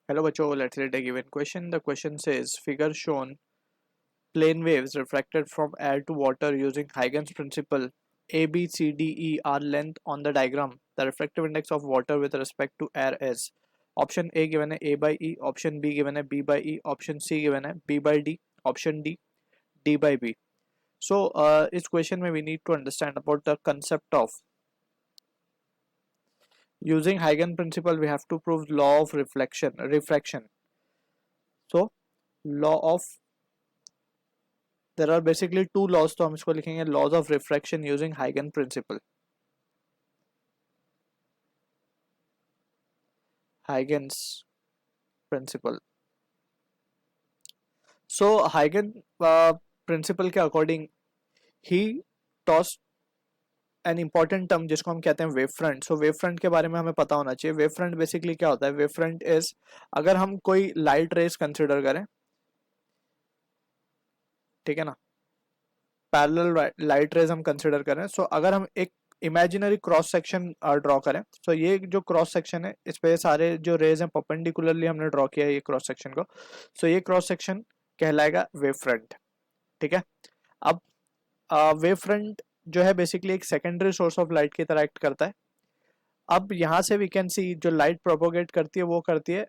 Hello बच्चों, let's read a given question. The question says figure shown plane waves refracted from air to water using Huygens principle. A, B, C, D, E are length on the diagram. The refractive index of water with respect to air is. Option A given है A by E, option B given है B by E, option C given है B by D, option D D by B. So इस question में we need to understand about the concept of using Huygens principle. We have to prove law of refraction. So law of there are basically two laws, तो हम इसको लिखेंगे laws of refraction using Huygens principle. Huygens principle. So Huygens principle के according he tossed an important term जिसको हम कहते हैं wave front. सो wave front के बारे में हमें पता होना चाहिए. वेव फ्रंट बेसिकली क्या होता है? वेव फ्रंट इज अगर हम कोई लाइट रेस कंसिडर करें, ठीक है ना, पैरेलल लाइट रेज हम कंसिडर करें. सो अगर हम एक इमेजिनरी क्रॉस सेक्शन ड्रॉ करें, तो ये जो क्रॉस सेक्शन है इस पे सारे जो रेज हैं परपेंडिकुलरली हमने ड्रॉ किया है ये क्रॉस सेक्शन को. सो ये क्रॉस सेक्शन कहलाएगा वेव फ्रंट. ठीक है. अब वेव फ्रंट जो है बेसिकली एक सेकेंडरी सोर्स ऑफ लाइट की तरह एक्ट करता है. अब यहाँ से वी कैन सी जो लाइट प्रोपोगेट करती है वो करती है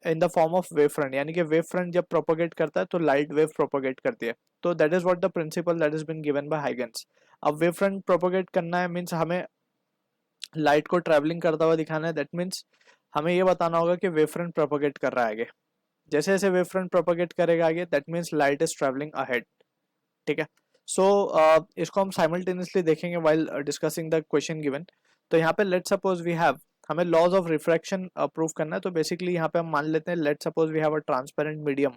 in the form of wave front, यानी कि वेव फ्रंट जब प्रोपोगेट करता है तो लाइट वेव प्रोपोगेट करती है. तो that is what the principle that is been given by Huygens. अब वेव फ्रंट प्रोपोगेट करना है मीन्स हमें लाइट को ट्रैवलिंग करता हुआ दिखाना है. दैट मीन्स हमें ये बताना होगा कि वेव फ्रंट प्रोपोगेट कर रहा है आगे. जैसे जैसे वेव फ्रंट प्रोपोगेट करेगा आगे, that means light is travelling ahead. ठीक है. सो इसको हम साइमल्टेनियसली देखेंगे while discussing the question given. तो यहाँ पे लेट सपोज वी हैव, हमें लॉज ऑफ रिफ्रैक्शन प्रूव करना है. तो बेसिकली यहाँ पे हम मान लेते हैं let suppose we have a transparent medium.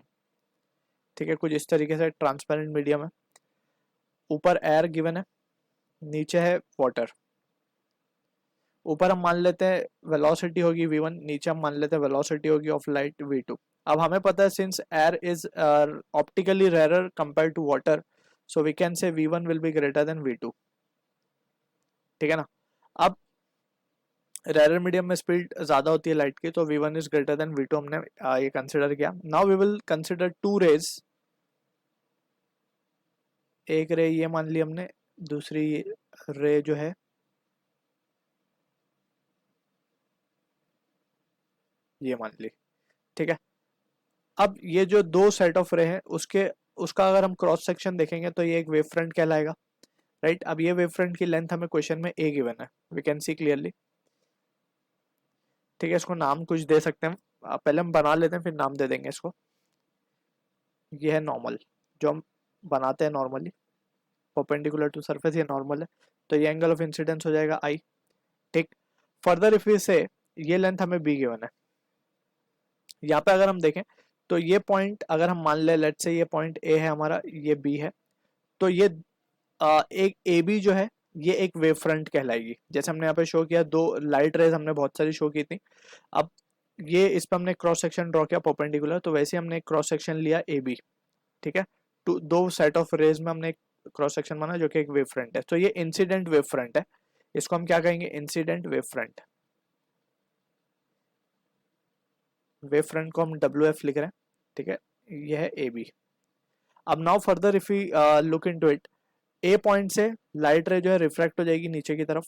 ठीक है, कुछ इस तरीके से ट्रांसपेरेंट मीडियम है. ऊपर एयर गिवन है, नीचे है वाटर. ऊपर हम मान लेते हैं वेलोसिटी होगी v1, नीचे हम मान लेते हैं वेलोसिटी होगी ऑफ लाइट v2. अब हमें पता है since air is optically rare compare to water, so we can say v1 will be greater than v2. ठीक है ना. अब रेयर मीडियम में स्पीड ज्यादा होती है लाइट की, तो v1 is greater than v2 हमने ये कंसिडर किया. Now we will consider two rays. एक रे ये मान ली हमने, दूसरी रे जो है ये मान ली. ठीक है. अब ये जो दो सेट ऑफ रे हैं उसका अगर हम क्रॉस सेक्शन देखेंगे तो ये एक वेव फ्रंट कहलाएगा. राइट. अब ये वेव फ्रंट की लेंथ हमें क्वेश्चन में ए गिवन है, वी कैन सी क्लियरली. ठीक है. इसको नाम कुछ दे सकते हैं हम. पहले हम बना लेते हैं फिर नाम दे देंगे इसको. ये है नॉर्मल, जो हम बनाते हैं नॉर्मली परपेंडिकुलर टू सरफेस, ये नॉर्मल है. तो ये एंगल ऑफ इंसिडेंस हो जाएगा आई. ठीक. फर्दर इफ वी से ये लेंथ हमें बी गिवन है. यहाँ पे अगर हम देखें तो ये पॉइंट अगर हम मान ले लेट से ये पॉइंट ए है हमारा, ये बी है, तो ये एक ए बी जो है ये एक वेव फ्रंट कहलाएगी. जैसे हमने यहाँ पे शो किया, दो लाइट रेज हमने बहुत सारी शो की थी. अब ये इस पर हमने क्रॉस सेक्शन ड्रॉ किया परपेंडिकुलर, तो वैसे हमने क्रॉस सेक्शन लिया ए बी. ठीक है. दो सेट ऑफ रेज में हमने क्रॉस सेक्शन बना जो कि एक वेव फ्रंट है. तो ये इंसिडेंट वेव फ्रंट है. इसको हम क्या कहेंगे? Incident wave front. Wave front को हम डब्ल्यू एफ लिख रहे हैं. ठीक है. ये है ए बी. अब now further if we look into it, A point से लाइट रे जो है रिफ्रैक्ट हो जाएगी नीचे की तरफ.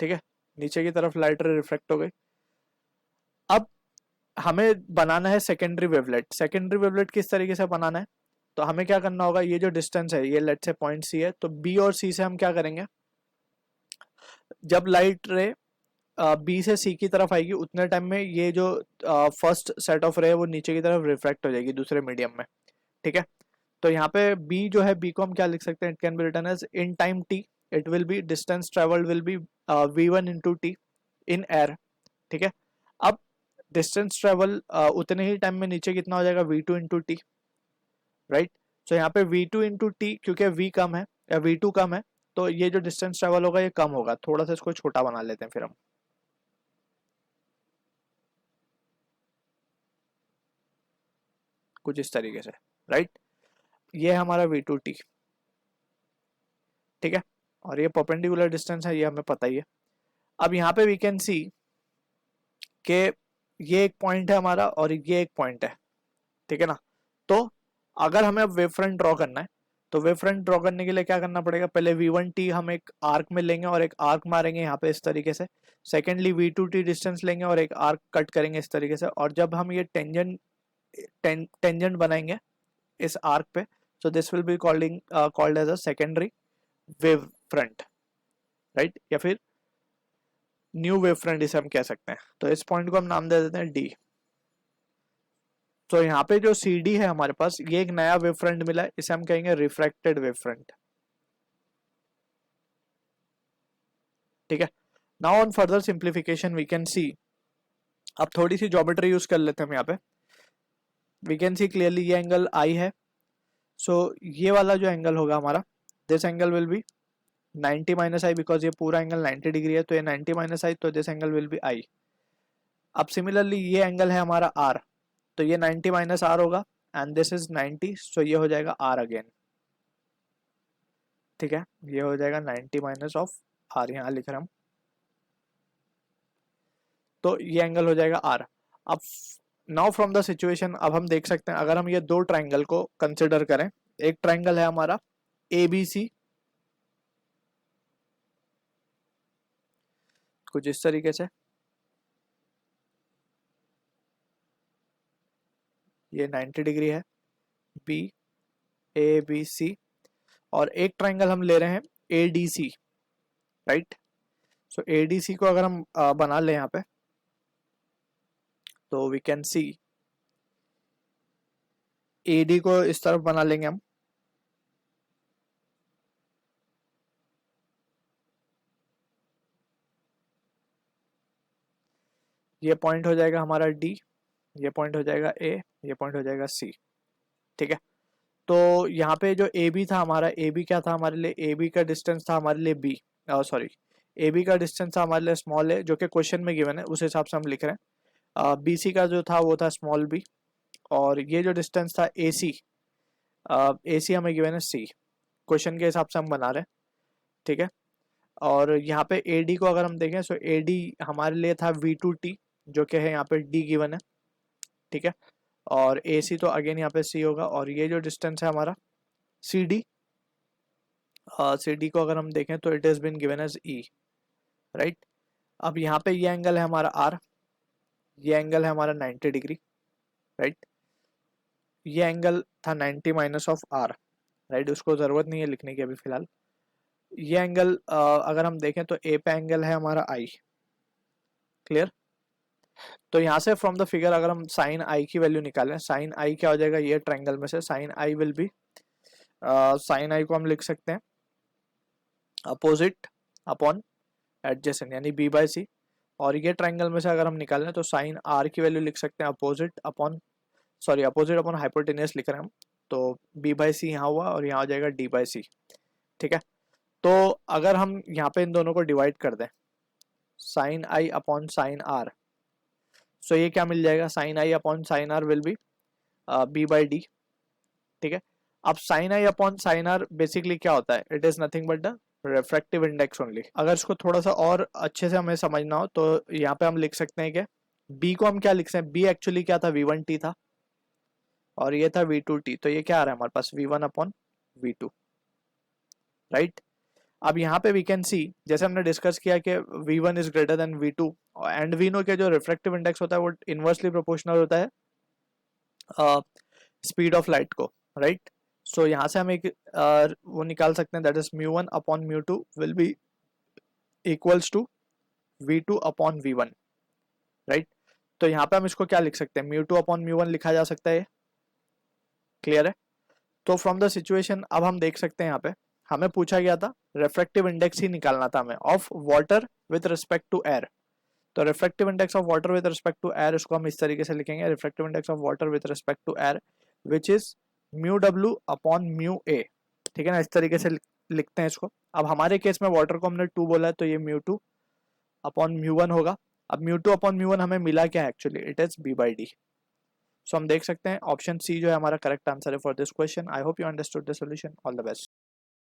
ठीक है. नीचे की तरफ लाइट रे रिफ्रैक्ट हो गई. अब हमें बनाना है सेकेंडरी वेवलेट. सेकेंडरी वेवलेट किस तरीके से बनाना है? तो हमें क्या करना होगा, ये जो डिस्टेंस है ये लेट से पॉइंट सी है, तो बी और सी से हम क्या करेंगे, जब लाइट रे बी से सी की तरफ आएगी उतने टाइम में ये जो फर्स्ट सेट ऑफ रे है वो नीचे की तरफ रिफ्रैक्ट हो जाएगी दूसरे मीडियम में. ठीक है. तो यहाँ पे बी जो है, बी को हम क्या लिख सकते हैं? It can be written as in time t it will be distance travelled will be v1 into t in air. ठीक है. अब डिस्टेंस ट्रेवल उतने ही टाइम में नीचे कितना हो जाएगा? v2 into T. Right. So यहाँ पे v2 इंटू टी, क्योंकि v कम है या v2 कम है, तो ये जो डिस्टेंस ट्रेवल होगा ये कम होगा. थोड़ा सा इसको छोटा बना लेते हैं फिर हम. कुछ इस तरीके से. राइट. ये है हमारा v2t. ठीक है, और ये परपेंडिकुलर डिस्टेंस है, ये हमें पता ही है। अब यहाँ पे वी कैन सी कि ये एक पॉइंट है हमारा और ये एक पॉइंट है, ठीक है ना। तो अगर हमें अब वेव फ्रंट ड्रॉ करना है, तो वेव फ्रंट ड्रॉ करने के लिए क्या करना पड़ेगा, पहले v1t हम एक आर्क में लेंगे और एक आर्क मारेंगे यहाँ पे इस तरीके से। सेकेंडली v2t डिस्टेंस लेंगे और एक आर्क कट करेंगे इस तरीके से, और जब हम ये टेंजेंट बनाएंगे इस आर्क पे, so this will be called as a secondary wave front, right, या फिर न्यू वेव फ्रंट इसे हम कह सकते हैं। तो इस पॉइंट को हम नाम दे देते हैं डी। तो यहाँ पे जो सी डी है हमारे पास, ये एक नया वेव फ्रंट मिला है, इसे हम कहेंगे रिफ्रैक्टेड वेव फ्रंट, ठीक है। Now on further simplification we can see, अब थोड़ी सी ज्योमेट्री यूज कर लेते हैं हम यहाँ पे। वी कैन सी क्लियरली ये एंगल आई है, सो ये वाला जो एंगल होगा हमारा, this angle will B 90 minus I, because ये पूरा एंगल 90 डिग्री है, तो ये 90 माइनस आई, तो this angle will be i. अब सिमिलरली ये एंगल है हमारा आर, तो ये 90 माइनस आर होगा, एंड दिस इज 90, सो ये हो जाएगा आर अगेन, ठीक है, ये हो जाएगा 90 माइनस ऑफ आर, यहाँ लिख रहे हम, तो ये एंगल हो जाएगा आर। अब नाउ फ्रॉम द सिचुएशन, अब हम देख सकते हैं अगर हम ये दो ट्राइंगल को कंसिडर करें, एक ट्राइंगल है हमारा ए बी सी, कुछ इस तरीके से, ये 90 डिग्री है, बी ए बी सी, और एक ट्राइंगल हम ले रहे हैं A D C, right. So A D C को अगर हम बना लें यहाँ पे, तो we can see A D को इस तरफ बना लेंगे हम, ये पॉइंट हो जाएगा हमारा डी, ये पॉइंट हो जाएगा ए, ये पॉइंट हो जाएगा सी, ठीक है। तो यहाँ पे जो ए बी था हमारा, ए बी क्या था हमारे लिए, ए बी का डिस्टेंस था हमारे लिए बी, सॉरी, ए बी का डिस्टेंस था हमारे लिए स्मॉल ए, जो कि क्वेश्चन में गिवन है, उस हिसाब से हम लिख रहे हैं। बी सी का जो था वो था स्मॉल बी, और ये जो डिस्टेंस था ए सी हमें गिवन है सी, क्वेश्चन के हिसाब से हम बना रहे हैं, ठीक है। और यहाँ पे ए डी को अगर हम देखें, सो ए डी हमारे लिए था वी टू टी, जो कि है यहाँ पे डी गिवन है, ठीक है। और ए सी तो अगेन यहाँ पे सी होगा, और ये जो डिस्टेंस है हमारा सी डी, सी डी को अगर हम देखें तो it is been given as E, right. अब यहाँ पे ये एंगल है हमारा आर, ये एंगल है हमारा 90 डिग्री, राइट। ये एंगल था 90 माइनस ऑफ आर, राइट, उसको ज़रूरत नहीं है लिखने की अभी फिलहाल। ये एंगल अगर हम देखें तो ए पे एंगल है हमारा आई, क्लियर। तो यहाँ से फ्रॉम द फिगर अगर हम साइन आई की वैल्यू निकालें, साइन आई क्या हो जाएगा, ये ट्रायंगल में से sine i will be, sine i को हम लिख सकते हैं अपोजिट अपॉन एडजेसेंट, यानी बी बाई सी। और ये ट्रायंगल में से अगर हम निकालें तो साइन आर की वैल्यू लिख सकते हैं opposite upon, sorry, opposite upon hypotenuse लिख रहे हैं हम, तो बी बाई सी यहाँ हुआ और यहाँ हो जाएगा डी बाई सी, ठीक है। तो अगर हम यहाँ पे इन दोनों को डिवाइड कर दें, sine i upon sine r, so ये क्या मिल जाएगा, sine i upon sine r will be B by D, ठीक है। अब sine i upon sine r basically क्या होता है, it is nothing but the refractive index only. अगर इसको थोड़ा सा और अच्छे से हमें समझना हो तो यहाँ पे हम लिख सकते हैं कि b को हम क्या लिख सकते हैं, b एक्चुअली क्या था, v1t था, और ये था v2t, तो ये क्या आ रहा है हमारे पास, v1 अपॉन v2, राइट। अब यहाँ पे वी कैन सी, जैसे हमने डिस्कस किया कि v1 is greater than v2, and we know के जो रिफ्रैक्टिव इंडेक्स होता है वो इनवर्सली प्रोपोर्शनल होता है स्पीड ऑफ लाइट को, राइट। सो यहाँ से हम एक वो निकाल सकते हैं, that is μ1 upon μ2 will be equals to v2 upon v1, right. तो यहाँ पे हम इसको क्या लिख सकते हैं, μ2 अपॉन μ1 लिखा जा सकता है, क्लियर है। तो फ्रॉम द सिचुएशन अब हम देख सकते हैं, यहाँ पे हमें पूछा गया था रिफ्रैक्टिव इंडेक्स ही निकालना था हमें of water with respect to air. तो refractive index of water with respect to air, इसको हम इस तरीके से लिखेंगे, refractive index of water with respect to air which is μw upon μa, ठीक है ना, इस तरीके से लिखते हैं इसको। अब हमारे केस में वाटर को हमने 2 बोला है, तो ये μ2 अपॉन μ1 होगा। अब μ2 अपॉन μ1 हमें मिला क्या है actually, it is b by D. So हम देख सकते हैं ऑप्शन सी जो है हमारा करेक्ट आंसर है for this question. I hope you understood the solution. All the best.